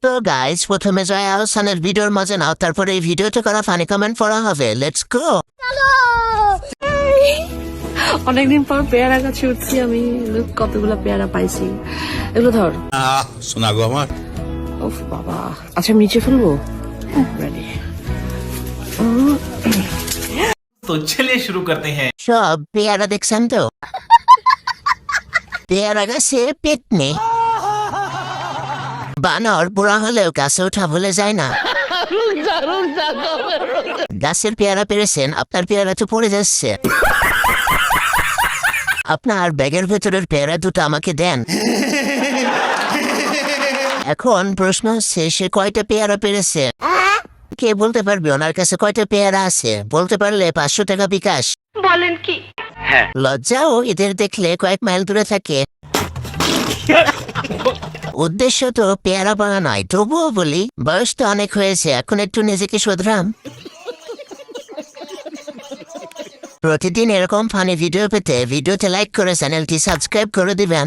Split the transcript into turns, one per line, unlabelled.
তো গাইস, প্রথমে জয়া আহসানের ভিডিওর মজা নাও, তারপরে এই ভিডিওতে করা ফানি কমেন্ট পড়া হবে। Let's go.
অনেকদিন পর পেয়ারা গাছে উঠছি আমি, কতগুলো পেয়ারা পাইছি। এগুলো ধর।
শোনা গো আমার।
ওফ বাবা, আচ্ছা নিচে ফেলবো। রেডি।
तो चलिए शुरू करते हैं।
সব পেয়ারা দেখছেন তো? পেয়ারা গাছে পেট নেই। বানর বুড়া হলেও গাছে ওঠা ভুলে যায় না। গাছের পেয়ারা পেরেছেন, আপনার পেয়ারা তো পড়ে যাচ্ছে। আপনার ব্যাগের ভেতরের পেয়ারা দুটো আমাকে দেন। এখন প্রশ্ন হচ্ছে, সে কয়টা পেয়ারা পেরেছে? কে বলতে পারবে ওনার কাছে কয়টা পেয়ারা আছে? বলতে পারলে 500 টাকা বিকাশ।
বলেন কি?
লজ্জাও এদের দেখলে কয়েক মাইল দূরে থাকে। উদ্দেশ্য তো পেয়ারা পাওয়া নয়, তবুও বলি বয়স তো অনেক হয়েছে, এখন একটু নিজেকে শোধরাম। প্রতিদিন এরকম ফানি ভিডিও পেতে ভিডিওতে লাইক করে চ্যানেলটি সাবস্ক্রাইব করে দিবেন।